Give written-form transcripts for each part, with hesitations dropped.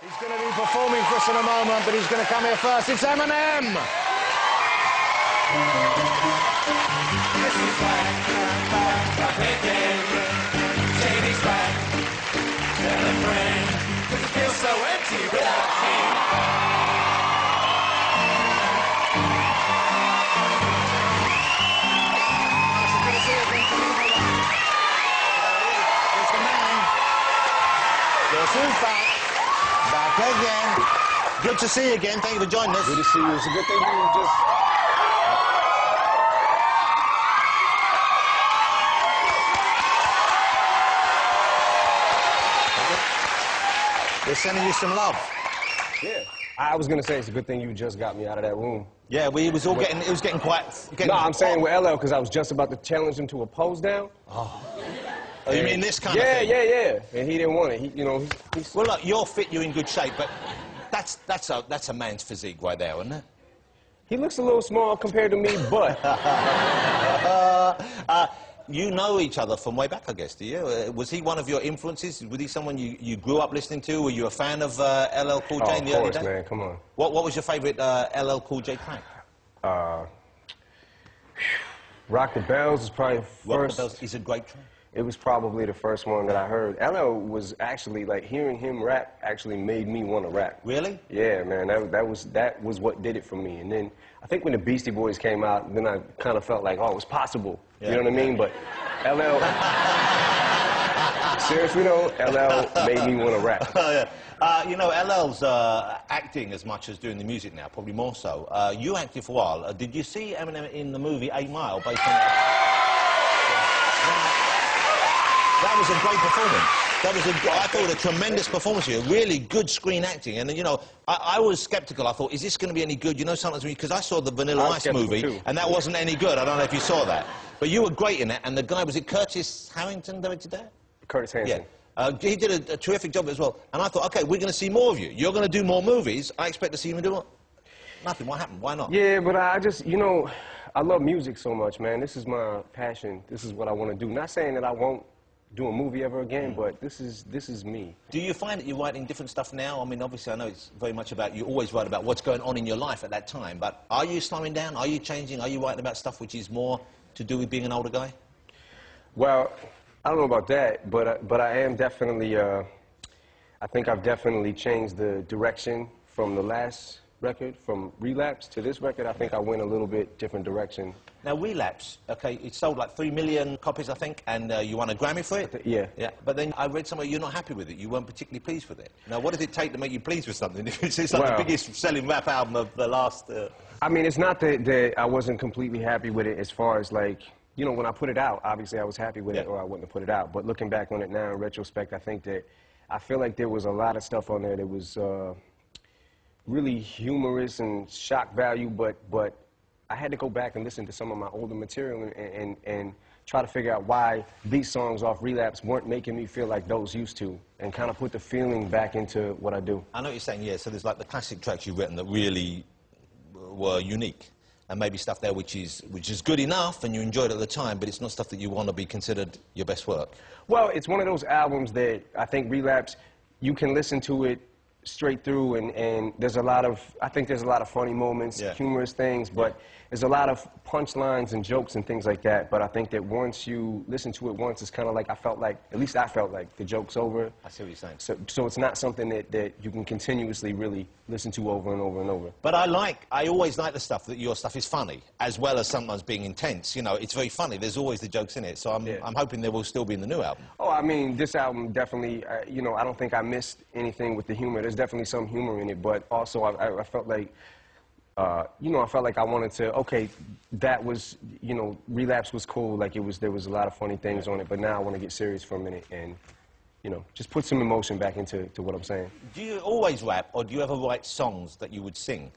He's going to be performing for us in a moment, but he's going to come here first. It's Eminem! This is back again. Shady's back. Tell a friend, 'cause it feels so empty without him. Guess who's back? Back again. Good to see you again. Thank you for joining us. Good to see you. It's a good thing you just... We're sending you some love. Yeah. I was going to say it's a good thing you just got me out of that room. Yeah, it was getting quite... No, I'm saying with LL because I was just about to challenge him to a pose down. Oh, you mean this kind of thing? Yeah. And he didn't want it. He's... Well, look, you're fit, you're in good shape, but that's a man's physique right there, isn't it? He looks a little small compared to me, but... You know each other from way back, I guess, do you? Was he one of your influences? Was he someone you grew up listening to? Were you a fan of LL Cool J in the early days? Of course, man. Come on. What was your favourite LL Cool J track? Rock the Bells is probably first. Rock the Bells is a great track. It was probably the first one that I heard. LL was actually, like, hearing him rap actually made me want to rap. Really? Yeah, man, that was what did it for me. And then I think when the Beastie Boys came out, then I kind of felt like, oh, it was possible. Yeah, you know what I mean? But LL, seriously though, LL made me want to rap. You know, LL's acting as much as doing the music now, probably more so. You acted for a while. Did you see Eminem in the movie 8 Mile based on... That was a great performance. I thought, a tremendous performance here. Really good screen acting. And, you know, I was sceptical. I thought, is this going to be any good? You know, sometimes because I saw the Vanilla Ice movie, too. And that wasn't any good. I don't know if you saw that. But you were great in it. And the guy, was it Curtis Harrington directed that? Curtis Hanson. Yeah. He did a terrific job as well. And I thought, OK, we're going to see more of you. You're going to do more movies. I expect to see you do what? Nothing. What happened? Why not? Yeah, but I just, you know, I love music so much, man. This is my passion. This is what I want to do. Not saying that I won't do a movie ever again, but this is me. Do you find that you're writing different stuff now? I mean, obviously, I know it's very much about, you always write about what's going on in your life at that time, but are you slowing down? Are you changing? Are you writing about stuff which is more to do with being an older guy? Well, I don't know about that, but I am definitely, I think I've definitely changed the direction from the last record, from Relapse to this record. I think I went a little bit different direction. Now, Relapse, okay, it sold like 3 million copies, I think, and you won a Grammy for it? Yeah. But then I read somewhere you're not happy with it. You weren't particularly pleased with it. Now, what does it take to make you pleased with something? It's like the biggest selling rap album of the last... I mean, it's not that I wasn't completely happy with it as far as, like, you know, when I put it out, obviously I was happy with it or I wouldn't have put it out. But looking back on it now in retrospect, I feel like there was a lot of stuff on there that was really humorous and shock value, but I had to go back and listen to some of my older material and try to figure out why these songs off Relapse weren't making me feel like those used to, and kind of put the feeling back into what I do. I know what you're saying, yeah, so there's like the classic tracks you've written that really were unique, and maybe stuff there which is good enough and you enjoyed it at the time, but it's not stuff that you want to be considered your best work. Well, it's one of those albums that I think Relapse, you can listen to it straight through, and there's a lot of, I think there's a lot of funny moments, humorous things, but there's a lot of punchlines and jokes and things like that. But I think that once you listen to it once, it's kind of like, at least I felt like the joke's over. I see what you're saying. So it's not something that you can continuously really listen to over and over and over. But I always like the stuff that your stuff is funny, as well as sometimes being intense. You know, it's very funny. There's always the jokes in it. So I'm hoping there will still be in the new album. Oh, I mean, this album definitely, you know, I don't think I missed anything with the humor. There's definitely some humor in it, but also I felt like, you know, I felt like I wanted to, okay, that was, you know, Relapse was cool, like there was a lot of funny things on it, but now I want to get serious for a minute and, you know, just put some emotion back into what I'm saying. Do you always rap, or do you ever write songs that you would sing?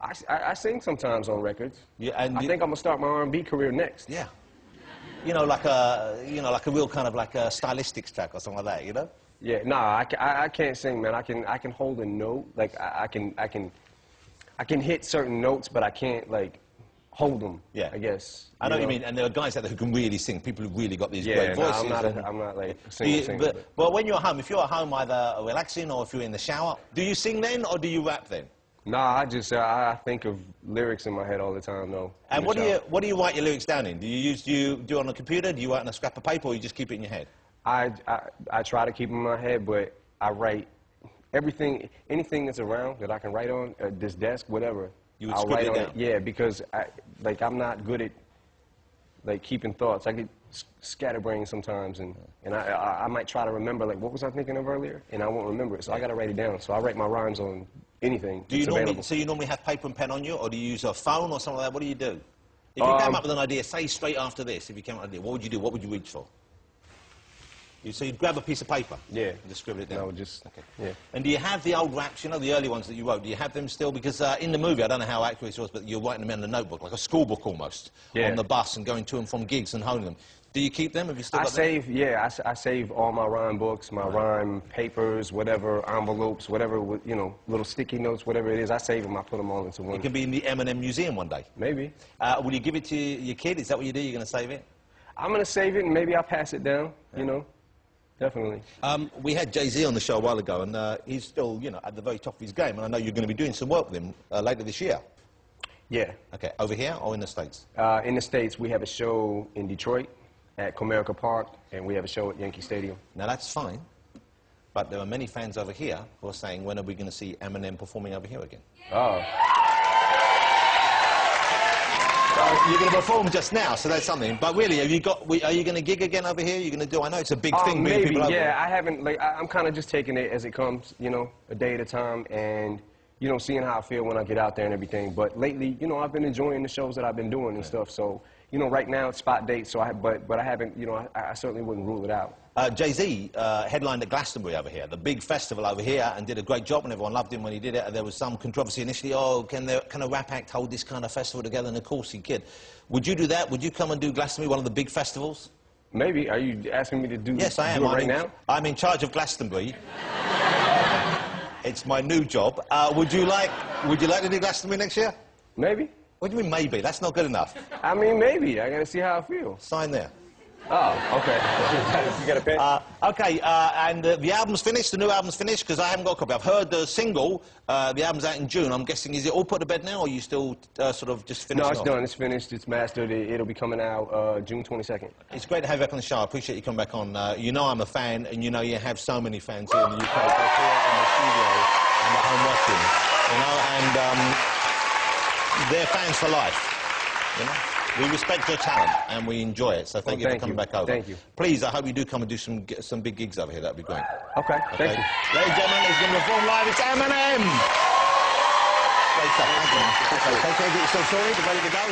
I sing sometimes on records. Yeah, and I think I'm gonna start my R&B career next. Yeah. You know, like a real kind of like a stylistics track or something like that, you know? Yeah, nah, I can't sing, man. I can hold a note, like I can hit certain notes, but I can't like hold them. Yeah. I guess. I know what you mean, and there are guys out there who can really sing. People who've really got these Yeah, great no, voices. I'm not like a singer. But when you're at home, if you're at home either relaxing or if you're in the shower, do you sing then or do you rap then? Nah, I think of lyrics in my head all the time, though. And what do you write your lyrics down in? Do you do it on a computer? Do you write on a scrap of paper, or you just keep it in your head? I try to keep them in my head, but I write anything that's around that I can write on, this desk, whatever. You would I'll scribble write it on down? Yeah, because I'm not good at keeping thoughts. I get scatterbrained sometimes, and I might try to remember what was I thinking of earlier, and I won't remember it. So I got to write it down. So I write my rhymes on anything. Do you available. so you normally have paper and pen on you, or do you use a phone or something like that? What do you do? If you came up with an idea, say straight after this, if you came up with an idea, what would you do? What would you reach for? So you'd grab a piece of paper? Yeah. And just scribble it down? No, just, okay. Yeah. And do you have the old raps, you know, the early ones that you wrote, do you have them still? Because in the movie, I don't know how accurate it was, but you're writing them in a notebook, like a school book almost, on the bus and going to and from gigs and holding them. Do you keep them? Have you still got them? I save all my rhyme books, my rhyme papers, whatever, envelopes, whatever, you know, little sticky notes, whatever it is. I save them, I put them all into one. It can be in the Eminem Museum one day. Maybe. Will you give it to your kid? Is that what you do? You're going to save it? I'm going to save it, and maybe I'll pass it down, you know. Definitely. We had Jay-Z on the show a while ago, and he's still, you know, at the very top of his game, and I know you're going to be doing some work with him later this year. Yeah. Okay, over here or in the States? In the States, we have a show in Detroit at Comerica Park, and we have a show at Yankee Stadium. Now, that's fine, but there are many fans over here who are saying, when are we going to see Eminem performing over here again? Oh. You're going to perform just now, so that's something. But really, are you going to gig again over here? You're going to do? I know it's a big thing. Maybe, people over. yeah. I haven't. I'm kind of just taking it as it comes, you know, a day at a time, and you know, seeing how I feel when I get out there and everything. But lately, you know, I've been enjoying the shows that I've been doing and stuff. So, you know, right now it's spot dates. So, but I haven't. You know, I certainly wouldn't rule it out. Jay-Z headlined at Glastonbury over here, the big festival over here, and did a great job, and everyone loved him when he did it. And there was some controversy initially, oh, can a rap act hold this kind of festival together? And of course he could. Would you do that? Would you come and do Glastonbury, one of the big festivals? Maybe. Are you asking me to do, yes, I am. do it right now? I'm in charge of Glastonbury. It's my new job. Would you like to do Glastonbury next year? Maybe. What do you mean maybe? That's not good enough. I mean, maybe. I got to see how I feel. Sign there. Oh, okay. You got a pen? Okay, and the album's finished, the new album's finished, because I haven't got a copy. I've heard the single, the album's out in June. I'm guessing, is it all put to bed now, or are you still sort of just finishing No, it's off? done. It's finished. It's mastered. It'll be coming out June 22nd. It's great to have you back on the show. I appreciate you coming back on. You know I'm a fan, and you know you have so many fans here in the UK, both here in the studio and at home watching. You know, and they're fans for life. You know? We respect your talent and we enjoy it, so thank you for coming back over. Thank you. Please, I hope you do come and do some big gigs over here. That'd be great. Okay, thank you. Ladies and gentlemen, he's going to perform live. It's Eminem. Great stuff. Thank you. Okay, take care. Get yourself sorted. Ready to go.